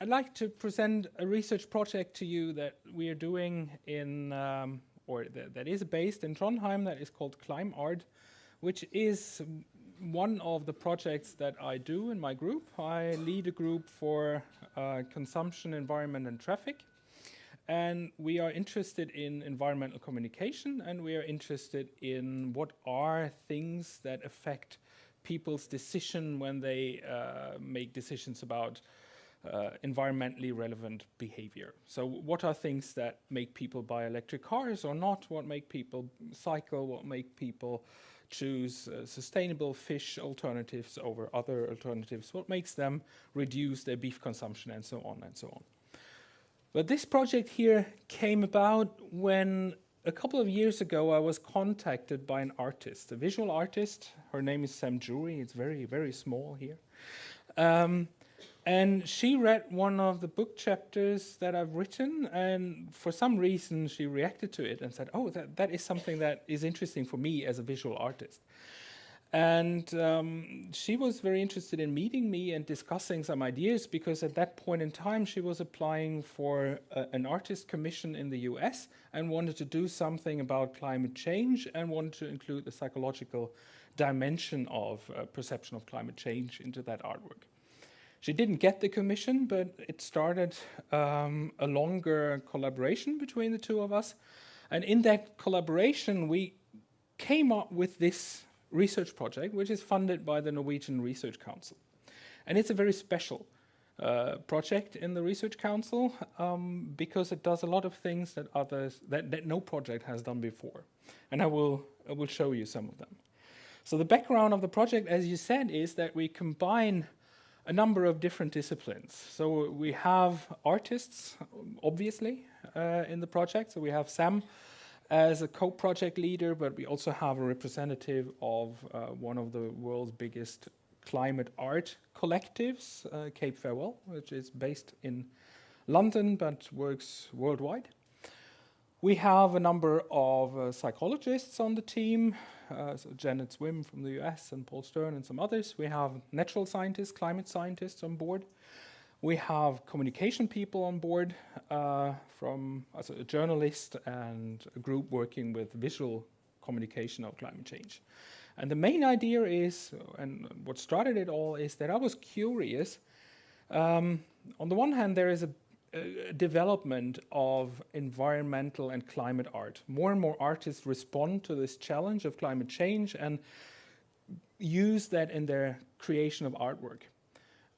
I'd like to present a research project to you that we are doing in, that is based in Trondheim, that is called Climart, which is one of the projects that I do in my group. I lead a group for consumption, environment, and traffic. And we are interested in environmental communication, and we are interested in what are things that affect people's decision when they make decisions about environmentally relevant behavior. So what are things that make people buy electric cars or not? What make people cycle? What make people choose sustainable fish alternatives over other alternatives? What makes them reduce their beef consumption, and so on and so on. But this project here came about when a couple of years ago I was contacted by an artist, a visual artist. Her name is Sam Jury. It's very, very small here. And she read one of the book chapters that I've written, and for some reason she reacted to it and said, oh, that is something that is interesting for me as a visual artist. And she was very interested in meeting me and discussing some ideas, because at that point in time she was applying for an artist commission in the US and wanted to do something about climate change and wanted to include the psychological dimension of perception of climate change into that artwork. She didn't get the commission, but it started a longer collaboration between the two of us. And in that collaboration we came up with this research project, which is funded by the Norwegian Research Council. And it's a very special project in the Research Council because it does a lot of things that that no project has done before. And I will show you some of them. So the background of the project, as you said, is that we combine a number of different disciplines. So we have artists, obviously, in the project. So we have Sam as a co-project leader, but we also have a representative of one of the world's biggest climate art collectives, Cape Farewell, which is based in London but works worldwide. We have a number of psychologists on the team, so Janet Swim from the US and Paul Stern and some others. We have natural scientists, climate scientists on board. We have communication people on board, from a journalist and a group working with visual communication of climate change. And the main idea is, and what started it all, is that I was curious. On the one hand, there is a development of environmental and climate art. More and more artists respond to this challenge of climate change and use that in their creation of artwork.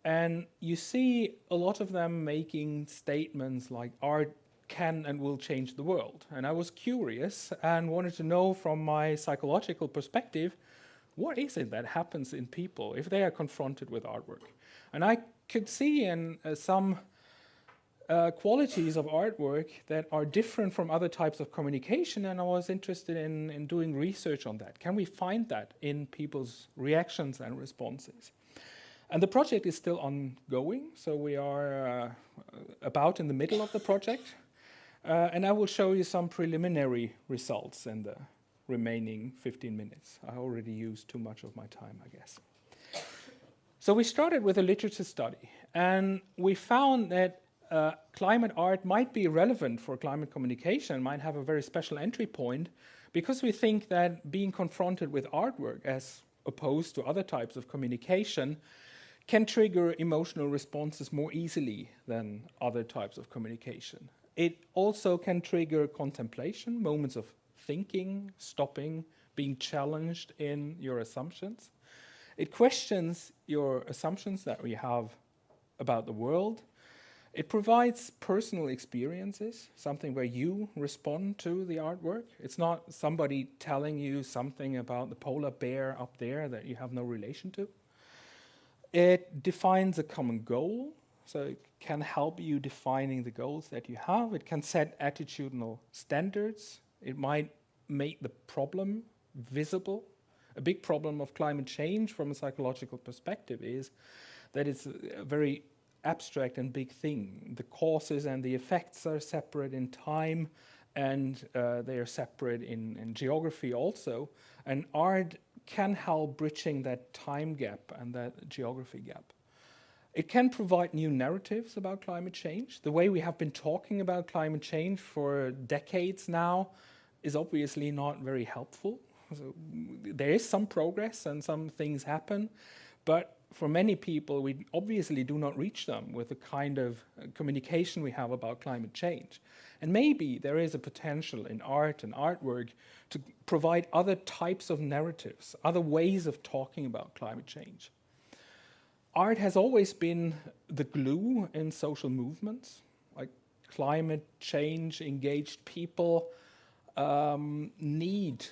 And you see a lot of them making statements like art can and will change the world. And I was curious and wanted to know from my psychological perspective, what is it that happens in people if they are confronted with artwork? And I could see in some qualities of artwork that are different from other types of communication, and I was interested in doing research on that. Can we find that in people's reactions and responses? And the project is still ongoing, so we are about in the middle of the project. And I will show you some preliminary results in the remaining 15 minutes. I already used too much of my time, I guess. So we started with a literature study, and we found that climate art might be relevant for climate communication, might have a very special entry point, because we think that being confronted with artwork, as opposed to other types of communication, can trigger emotional responses more easily than other types of communication. It also can trigger contemplation, moments of thinking, stopping, being challenged in your assumptions. It questions your assumptions that we have about the world. It provides personal experiences, something where you respond to the artwork. It's not somebody telling you something about the polar bear up there that you have no relation to. It defines a common goal, so it can help you defining the goals that you have. It can set attitudinal standards. It might make the problem visible. A big problem of climate change from a psychological perspective is that it's a very abstract and big thing. The causes and the effects are separate in time, and they are separate in geography also. And art can help bridging that time gap and that geography gap. It can provide new narratives about climate change. The way we have been talking about climate change for decades now is obviously not very helpful. So there is some progress and some things happen, but for many people, we obviously do not reach them with the kind of communication we have about climate change. And maybe there is a potential in art and artwork to provide other types of narratives, other ways of talking about climate change. Art has always been the glue in social movements, like climate change engaged people need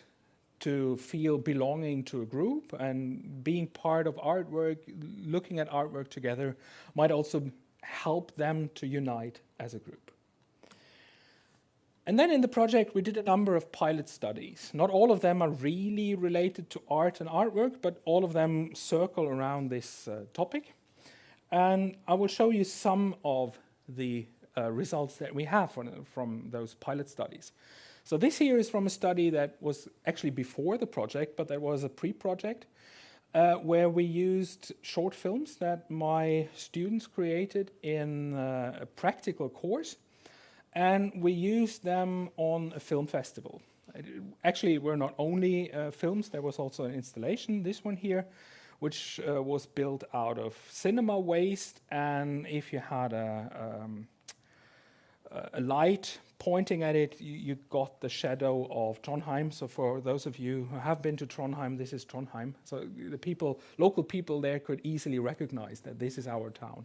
to feel belonging to a group, and being part of artwork, looking at artwork together, might also help them to unite as a group. And then in the project, we did a number of pilot studies. Not all of them are really related to art and artwork, but all of them circle around this topic. And I will show you some of the results that we have from those pilot studies. So this here is from a study that was actually before the project, but there was a pre-project where we used short films that my students created in a practical course, and we used them on a film festival. Actually, were not only films, there was also an installation, this one here, which was built out of cinema waste, and if you had a light pointing at it, you got the shadow of Trondheim. So for those of you who have been to Trondheim, this is Trondheim. So the people, local people there could easily recognize that this is our town.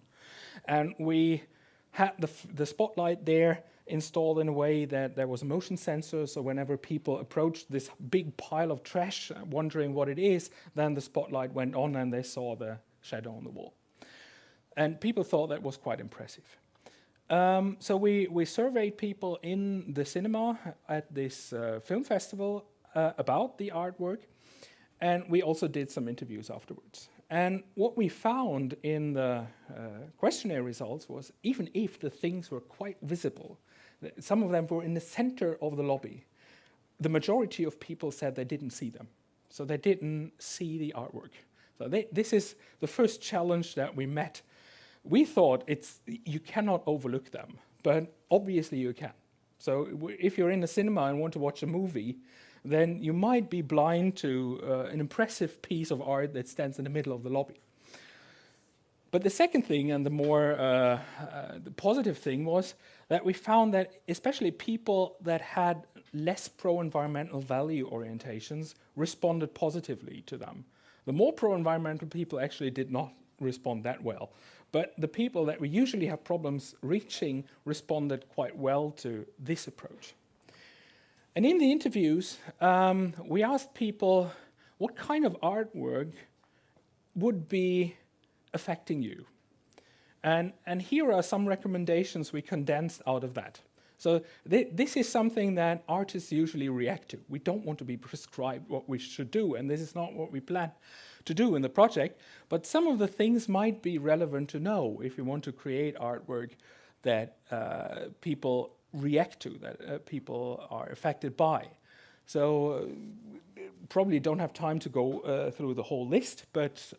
And we had the spotlight there installed in a way that there was a motion sensor, so whenever people approached this big pile of trash, wondering what it is, then the spotlight went on and they saw the shadow on the wall. And people thought that was quite impressive. So we surveyed people in the cinema at this film festival about the artwork, and we also did some interviews afterwards. And what we found in the questionnaire results was, even if the things were quite visible, some of them were in the center of the lobby, the majority of people said they didn't see them. So they didn't see the artwork. So this is the first challenge that we met. We thought you cannot overlook them, but obviously you can. So if you're in a cinema and want to watch a movie, then you might be blind to an impressive piece of art that stands in the middle of the lobby. But the second thing, and the more the positive thing, was that we found that especially people that had less pro-environmental value orientations responded positively to them. The more pro-environmental people actually did not respond that well. But the people that we usually have problems reaching responded quite well to this approach. And in the interviews, we asked people what kind of artwork would be affecting you. And here are some recommendations we condensed out of that. So this is something that artists usually react to. We don't want to be prescribed what we should do, and this is not what we plan to do in the project, but some of the things might be relevant to know if you want to create artwork that people react to, that people are affected by. So probably don't have time to go through the whole list, but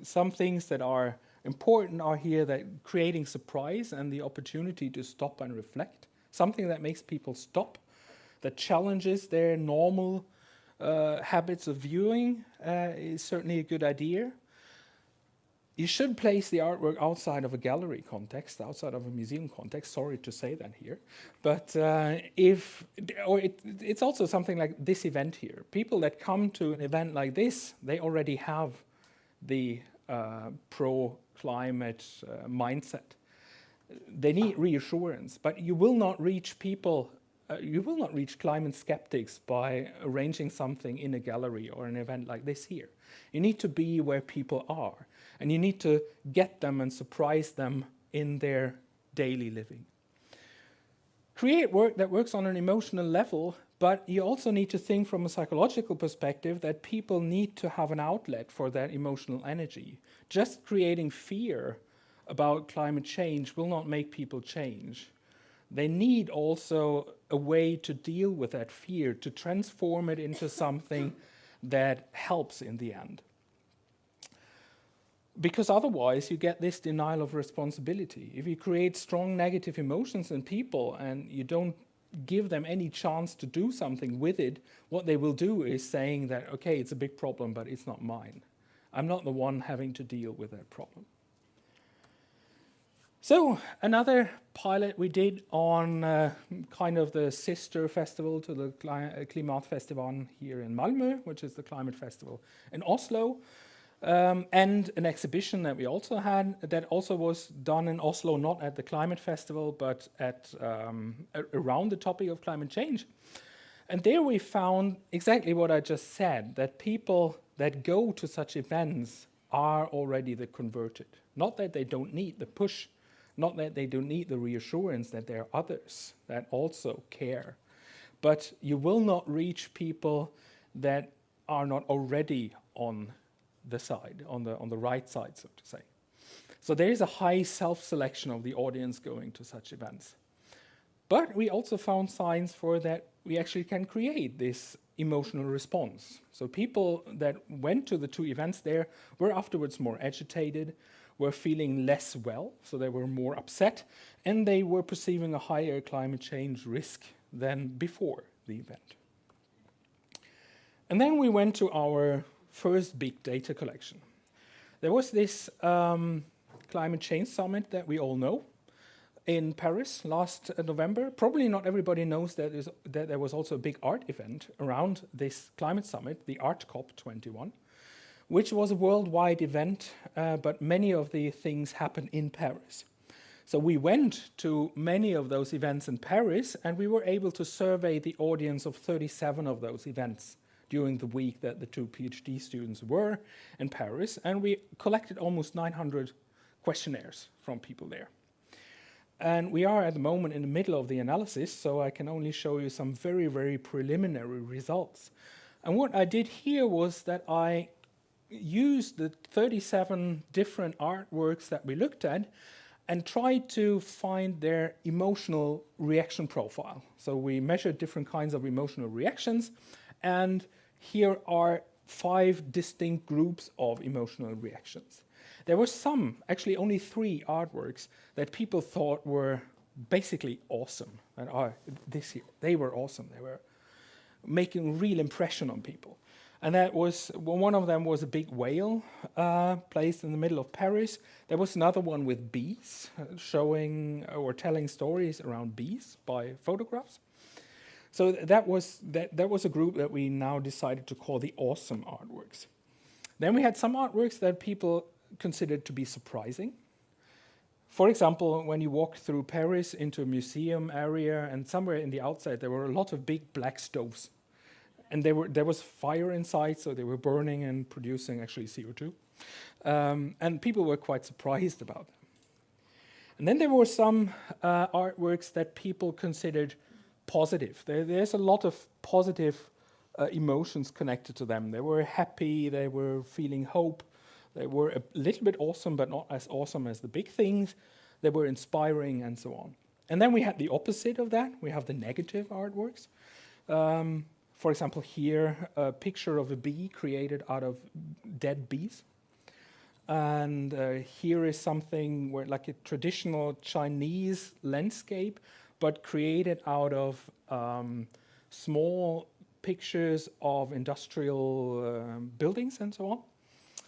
some things that are important are here, that creating surprise and the opportunity to stop and reflect, something that makes people stop, that challenges their normal habits of viewing is certainly a good idea. You should place the artwork outside of a gallery context, outside of a museum context. Sorry to say that here, but it's also something like this event here. People that come to an event like this, they already have the pro-climate mindset. They need reassurance, but you will not reach people. You will not reach climate skeptics by arranging something in a gallery or an event like this here. You need to be where people are, and you need to get them and surprise them in their daily living. Create work that works on an emotional level, but you also need to think from a psychological perspective that people need to have an outlet for that emotional energy. Just creating fear about climate change will not make people change. They need also a way to deal with that fear, to transform it into something that helps in the end. Because otherwise you get this denial of responsibility. If you create strong negative emotions in people and you don't give them any chance to do something with it, what they will do is saying that, okay, it's a big problem, but it's not mine. I'm not the one having to deal with that problem. So another pilot we did on kind of the sister festival to the Climart festival here in Malmö, which is the climate festival in Oslo, and an exhibition that we also had that also was done in Oslo, not at the climate festival, but at around the topic of climate change. And there we found exactly what I just said, that people that go to such events are already the converted. Not that they don't need the push, not that they don't need the reassurance that there are others that also care. But you will not reach people that are not already on the side, on the right side, so to say. So there is a high self-selection of the audience going to such events. But we also found signs for that we actually can create this emotional response. So people that went to the two events there were afterwards more agitated, were feeling less well, so they were more upset, and they were perceiving a higher climate change risk than before the event. And then we went to our first big data collection. There was this climate change summit that we all know in Paris last November. Probably not everybody knows that there was also a big art event around this climate summit, the Art COP21, which was a worldwide event, but many of the things happened in Paris. So we went to many of those events in Paris, and we were able to survey the audience of 37 of those events during the week that the two PhD students were in Paris, and we collected almost 900 questionnaires from people there. And we are at the moment in the middle of the analysis, so I can only show you some very, very preliminary results. And what I did here was that I used the 37 different artworks that we looked at and tried to find their emotional reaction profile. So we measured different kinds of emotional reactions, and here are 5 distinct groups of emotional reactions. There were some, actually only 3 artworks, that people thought were basically awesome. And this year, they were awesome. They were making a real impression on people. And that was, one of them was a big whale placed in the middle of Paris. There was another one with bees, showing or telling stories around bees by photographs. So that was a group that we now decided to call the awesome artworks. Then we had some artworks that people considered to be surprising. For example, when you walked through Paris into a museum area, and somewhere in the outside there were a lot of big black stoves. And there was fire inside, so they were burning and producing actually CO2. And people were quite surprised about them. And then there were some artworks that people considered positive. There's a lot of positive emotions connected to them. They were happy, they were feeling hope, they were a little bit awesome, but not as awesome as the big things. They were inspiring and so on. And then we had the opposite of that. We have the negative artworks. For example, here, a picture of a bee created out of dead bees. And here is something where, like a traditional Chinese landscape, but created out of small pictures of industrial buildings and so on.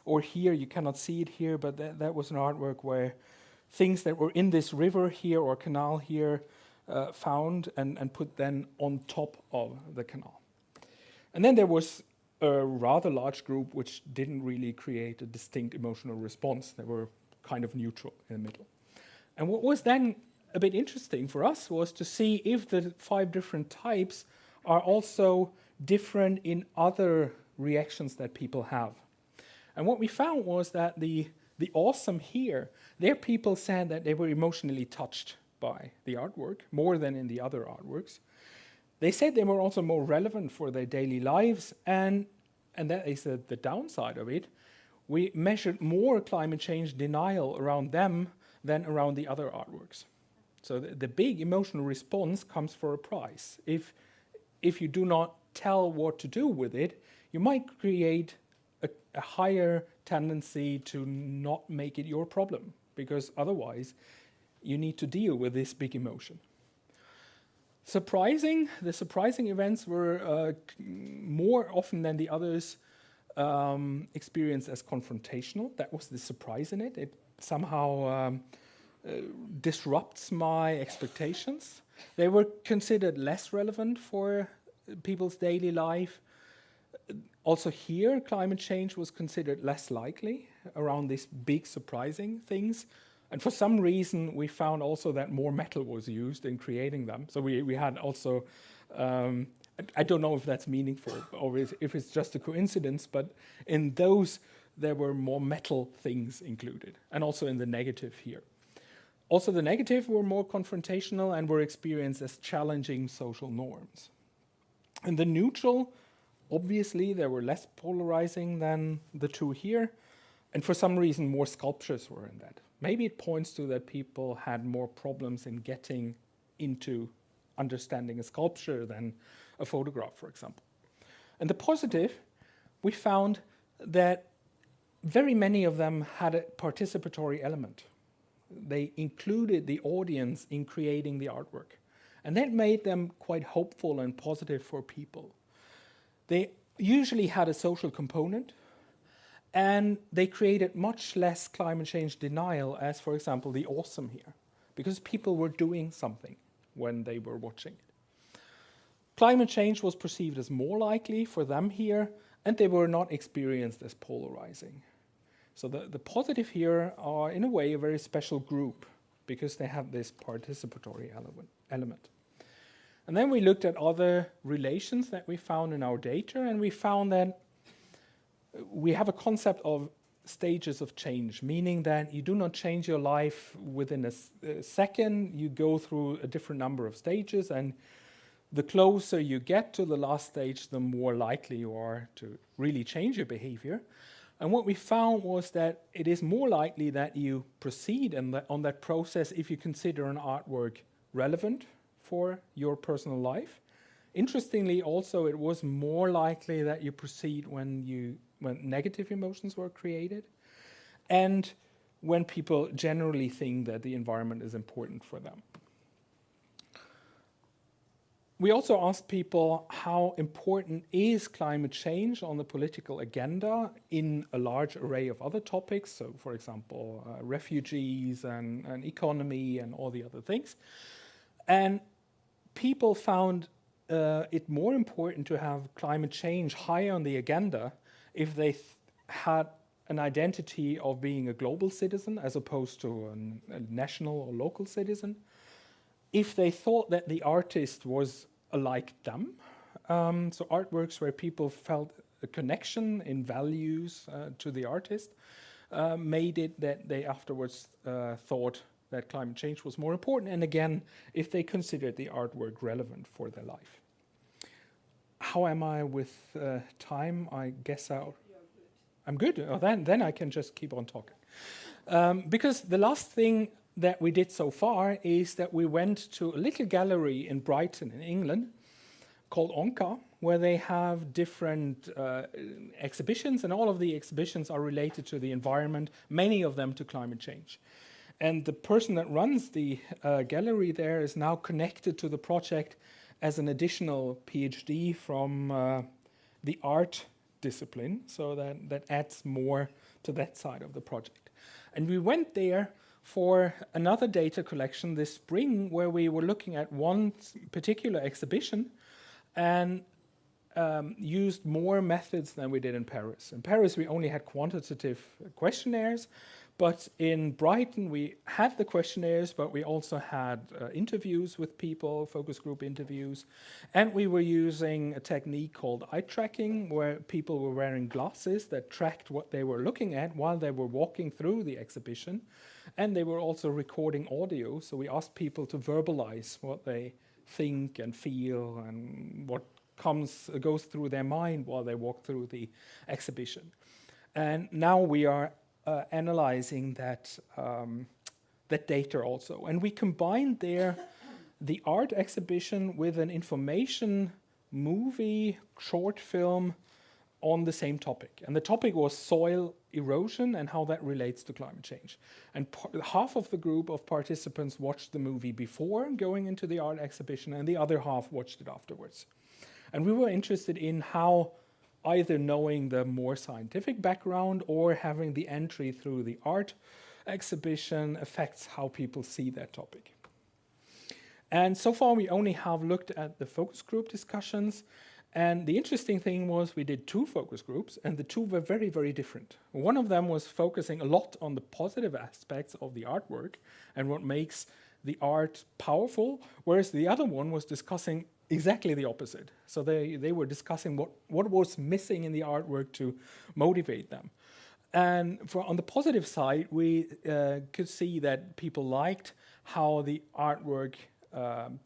Or here, you cannot see it here, but that was an artwork where things that were in this river here or canal here found and put then on top of the canal. And then there was a rather large group which didn't really create a distinct emotional response. They were kind of neutral in the middle. And what was then a bit interesting for us was to see if the 5 different types are also different in other reactions that people have. And what we found was that the awesome here, there people said that they were emotionally touched by the artwork, more than in the other artworks. They said they were also more relevant for their daily lives, and that is the downside of it. We measured more climate change denial around them than around the other artworks. So the big emotional response comes for a price. If you do not tell what to do with it, you might create a higher tendency to not make it your problem, because otherwise you need to deal with this big emotion. The surprising events were more often than the others experienced as confrontational. That was the surprise in it. It somehow disrupts my expectations. They were considered less relevant for people's daily life. Also here, climate change was considered less likely around these big surprising things. And for some reason, we found also that more metal was used in creating them. So we had also, I don't know if that's meaningful or if it's just a coincidence, but in those, there were more metal things included, and also in the negative here. Also, the negative were more confrontational and were experienced as challenging social norms. In the neutral, obviously, they were less polarizing than the two here, and for some reason, more sculptures were in that. Maybe it points to that people had more problems in getting into understanding a sculpture than a photograph, for example. And the positive, we found that very many of them had a participatory element. They included the audience in creating the artwork. And that made them quite hopeful and positive for people. They usually had a social component, and they created much less climate change denial as, for example, the awesome here, because people were doing something when they were watching it. Climate change was perceived as more likely for them here, and they were not experienced as polarizing. So the positive here are, in a way, a very special group, because they have this participatory element. And then we looked at other relations that we found in our data, and we found that we have a concept of stages of change, meaning that you do not change your life within a second. You go through a different number of stages, and the closer you get to the last stage, the more likely you are to really change your behavior. And what we found was that it is more likely that you proceed on that process if you consider an artwork relevant for your personal life. Interestingly, also, it was more likely that you proceed when negative emotions were created, and when people generally think that the environment is important for them. We also asked people how important is climate change on the political agenda in a large array of other topics, so for example, refugees and economy and all the other things. And people found it more important to have climate change high on the agenda if they had an identity of being a global citizen as opposed to a national or local citizen, if they thought that the artist was like them, so artworks where people felt a connection in values to the artist, made it that they afterwards thought that climate change was more important, and again, if they considered the artwork relevant for their life. How am I with time? I guess I'm good. Oh, then I can just keep on talking. Because the last thing that we did so far is that we went to a little gallery in Brighton in England called Onca, where they have different exhibitions, and all of the exhibitions are related to the environment, many of them to climate change. And the person that runs the gallery there is now connected to the project as an additional PhD from the art discipline, so that adds more to that side of the project. And we went there for another data collection this spring, where we were looking at one particular exhibition and used more methods than we did in Paris. In Paris, we only had quantitative questionnaires, but in Brighton, we had the questionnaires, but we also had interviews with people, focus group interviews, and we were using a technique called eye tracking, where people were wearing glasses that tracked what they were looking at while they were walking through the exhibition, and they were also recording audio, so we asked people to verbalize what they think and feel and what goes through their mind while they walk through the exhibition. And now we are analyzing that data also. And we combined there the art exhibition with an information movie, short film on the same topic. And the topic was soil erosion and how that relates to climate change. And half of the group of participants watched the movie before going into the art exhibition, and the other half watched it afterwards. And we were interested in how either knowing the more scientific background or having the entry through the art exhibition affects how people see that topic. And so far we only have looked at the focus group discussions, and the interesting thing was we did 2 focus groups, and the 2 were very, very different. One of them was focusing a lot on the positive aspects of the artwork and what makes the art powerful, whereas the other one was discussing exactly the opposite. So they were discussing what was missing in the artwork to motivate them. And on the positive side, we could see that people liked how the artwork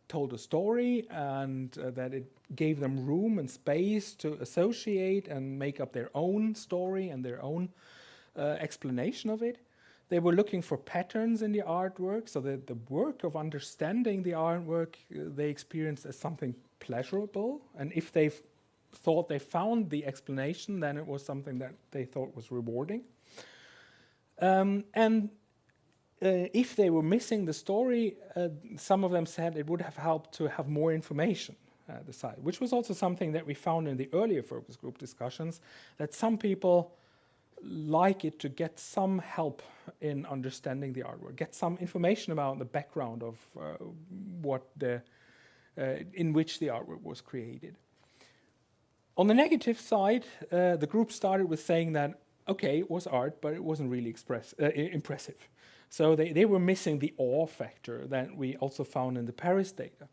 told a story, and that it gave them room and space to associate and make up their own story and their own explanation of it. They were looking for patterns in the artwork, so that the work of understanding the artwork they experienced as something pleasurable, and if they thought they found the explanation, then it was something that they thought was rewarding. If they were missing the story, some of them said it would have helped to have more information at the site, which was also something that we found in the earlier focus group discussions, that some people like it to get some help in understanding the artwork, get some information about the background of in which the artwork was created. On the negative side, the group started with saying that, okay, it was art, but it wasn't really impressive. So they were missing the awe factor that we also found in the Paris data.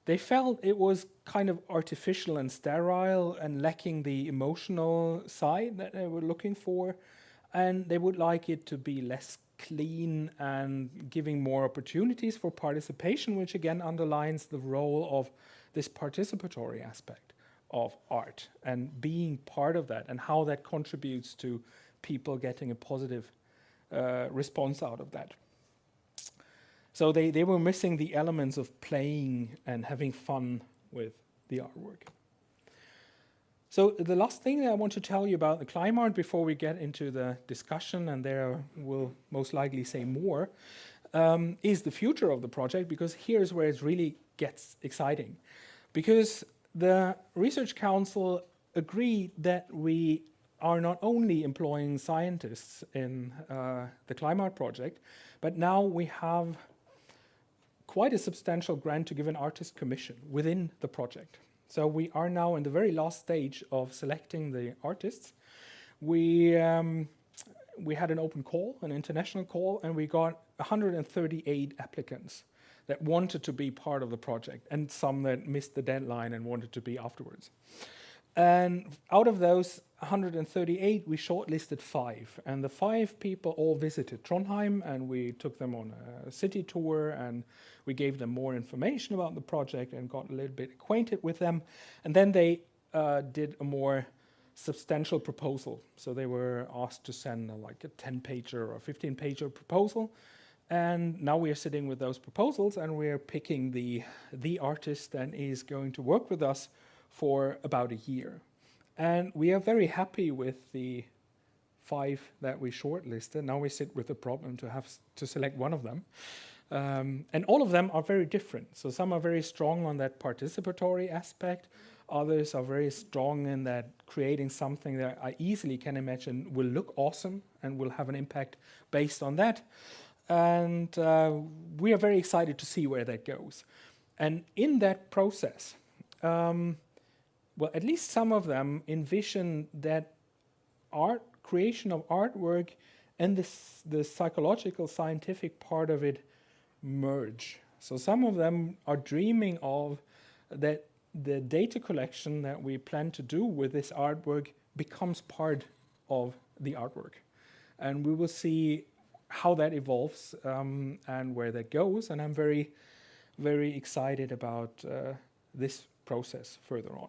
They felt it was kind of artificial and sterile and lacking the emotional side that they were looking for, and they would like it to be less clean and giving more opportunities for participation, which again underlines the role of this participatory aspect of art and being part of that and how that contributes to people getting a positive response out of that. So they were missing the elements of playing and having fun with the artwork. So the last thing that I want to tell you about the Climart before we get into the discussion, and there we'll most likely say more, is the future of the project, because here's where it really gets exciting. Because the Research Council agreed that we are not only employing scientists in the Climart project, but now we have quite a substantial grant to give an artist commission within the project. So we are now in the very last stage of selecting the artists. We had an open call, an international call, and we got 138 applicants that wanted to be part of the project, and some that missed the deadline and wanted to be afterwards. And out of those 138, we shortlisted 5, and the 5 people all visited Trondheim, and we took them on a city tour, and we gave them more information about the project and got a little bit acquainted with them. And then they did a more substantial proposal. So they were asked to send like a 10-pager or a 15-pager proposal. And now we are sitting with those proposals, and we are picking the artist that is going to work with us for about a year. And we are very happy with the 5 that we shortlisted. Now we sit with the problem to have to select one of them. And all of them are very different. So some are very strong on that participatory aspect. Others are very strong in that creating something that I easily can imagine will look awesome and will have an impact based on that. And we are very excited to see where that goes. And in that process, well, at least some of them envision that creation of artwork and the psychological, scientific part of it merge. So some of them are dreaming of that the data collection that we plan to do with this artwork becomes part of the artwork. And we will see how that evolves and where that goes. And I'm very, very excited about this process further on.